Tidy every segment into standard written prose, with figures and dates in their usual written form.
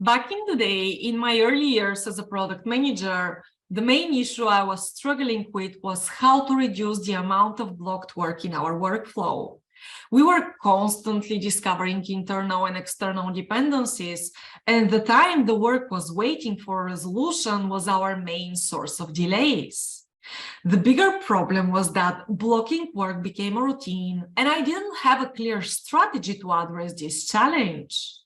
Back in the day, in my early years as a product manager, the main issue I was struggling with was how to reduce the amount of blocked work in our workflow. We were constantly discovering internal and external dependencies, and the time the work was waiting for a resolution was our main source of delays. The bigger problem was that blocking work became a routine, and I didn't have a clear strategy to address this challenge.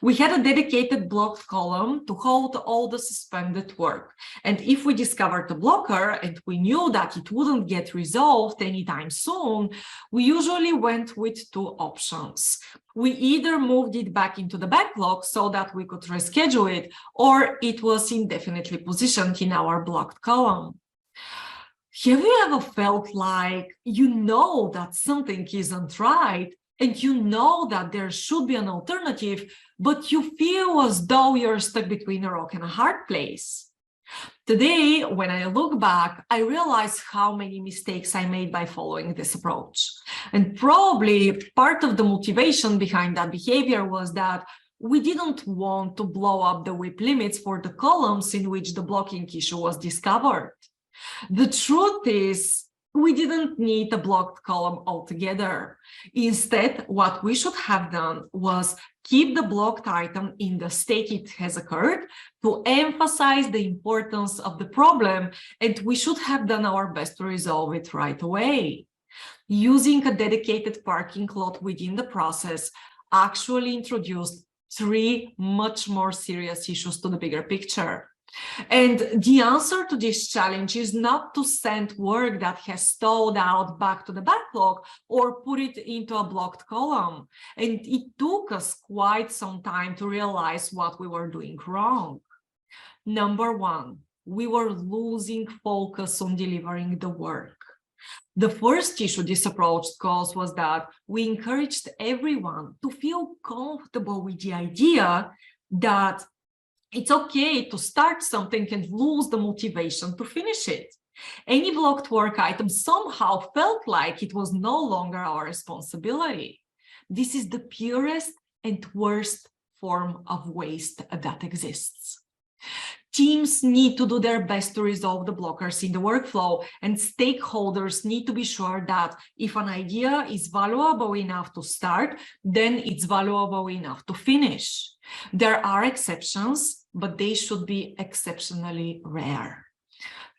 We had a dedicated blocked column to hold all the suspended work. And if we discovered a blocker and we knew that it wouldn't get resolved anytime soon, we usually went with two options. We either moved it back into the backlog so that we could reschedule it, or it was indefinitely positioned in our blocked column. Have you ever felt like you know that something isn't right, and you know that there should be an alternative, but you feel as though you're stuck between a rock and a hard place? Today, when I look back, I realize how many mistakes I made by following this approach. And probably part of the motivation behind that behavior was that we didn't want to blow up the WIP limits for the columns in which the blocking issue was discovered. The truth is, we didn't need a blocked column altogether. Instead, what we should have done was keep the blocked item in the state it has occurred to emphasize the importance of the problem, and we should have done our best to resolve it right away. Using a dedicated parking lot within the process actually introduced three much more serious issues to the bigger picture. And the answer to this challenge is not to send work that has stalled out back to the backlog or put it into a blocked column. And it took us quite some time to realize what we were doing wrong. Number one, we were losing focus on delivering the work. The first issue this approach caused was that we encouraged everyone to feel comfortable with the idea that it's okay to start something and lose the motivation to finish it. Any blocked work item somehow felt like it was no longer our responsibility. This is the purest and worst form of waste that exists. Teams need to do their best to resolve the blockers in the workflow, and stakeholders need to be sure that if an idea is valuable enough to start, then it's valuable enough to finish. There are exceptions, but they should be exceptionally rare.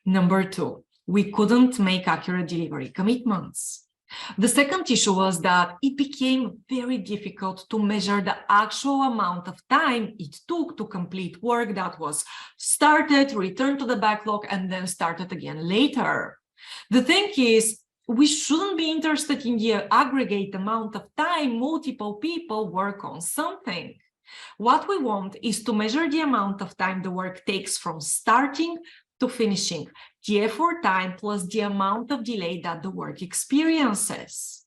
Number two, we couldn't make accurate delivery commitments. The second issue was that it became very difficult to measure the actual amount of time it took to complete work that was started, returned to the backlog, and then started again later. The thing is, we shouldn't be interested in the aggregate amount of time multiple people work on something. What we want is to measure the amount of time the work takes from starting to finishing, the effort time plus the amount of delay that the work experiences.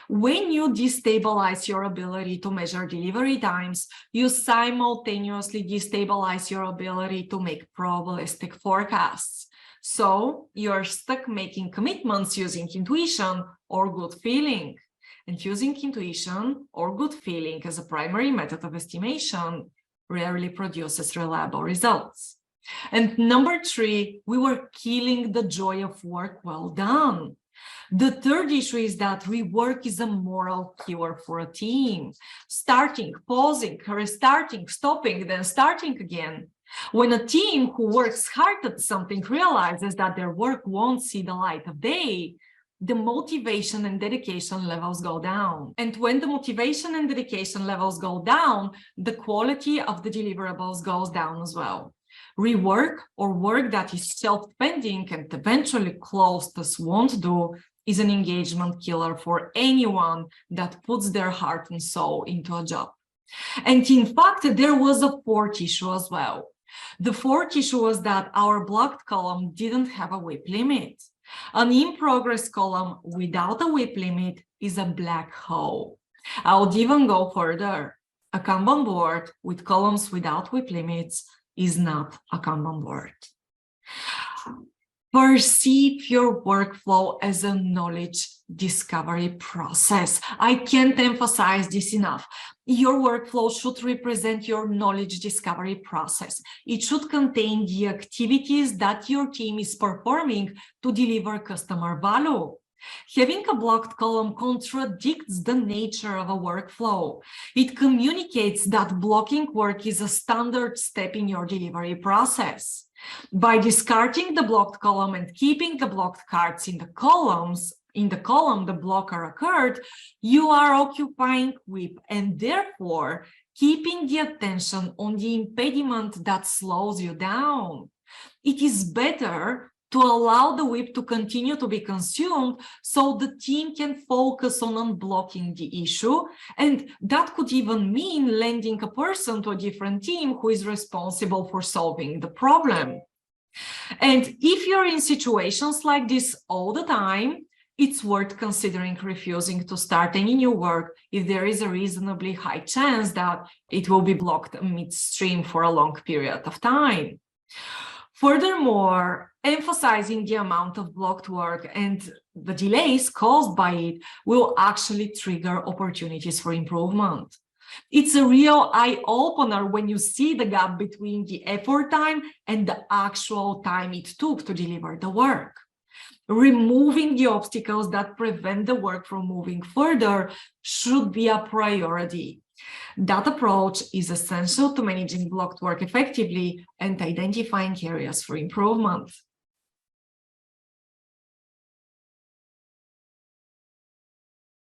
When you destabilize your ability to measure delivery times, you simultaneously destabilize your ability to make probabilistic forecasts. So you're stuck making commitments using intuition or gut feeling. And using intuition or gut feeling as a primary method of estimation rarely produces reliable results. And number three, we were killing the joy of work well done. The third issue is that rework is a moral killer for a team. Starting, pausing, restarting, stopping, then starting again. When a team who works hard at something realizes that their work won't see the light of day, the motivation and dedication levels go down. And when the motivation and dedication levels go down, the quality of the deliverables goes down as well. Rework, or work that is self-pending and eventually closed as won't do, is an engagement killer for anyone that puts their heart and soul into a job. And in fact, there was a fourth issue as well. The fourth issue was that our blocked column didn't have a WIP limit. An in-progress column without a WIP limit is a black hole. I would even go further. A Kanban board with columns without WIP limits is not a Kanban board. Perceive your workflow as a knowledge discovery process. I can't emphasize this enough. Your workflow should represent your knowledge discovery process. It should contain the activities that your team is performing to deliver customer value. Having a blocked column contradicts the nature of a workflow. It communicates that blocking work is a standard step in your delivery process. By discarding the blocked column and keeping the blocked cards in the column the blocker occurred, you are occupying WIP and therefore keeping the attention on the impediment that slows you down. It is better to allow the WIP to continue to be consumed so the team can focus on unblocking the issue. And that could even mean lending a person to a different team who is responsible for solving the problem. And if you're in situations like this all the time, it's worth considering refusing to start any new work if there is a reasonably high chance that it will be blocked midstream for a long period of time. Furthermore, emphasizing the amount of blocked work and the delays caused by it will actually trigger opportunities for improvement. It's a real eye-opener when you see the gap between the effort time and the actual time it took to deliver the work. Removing the obstacles that prevent the work from moving further should be a priority. That approach is essential to managing blocked work effectively and identifying areas for improvement.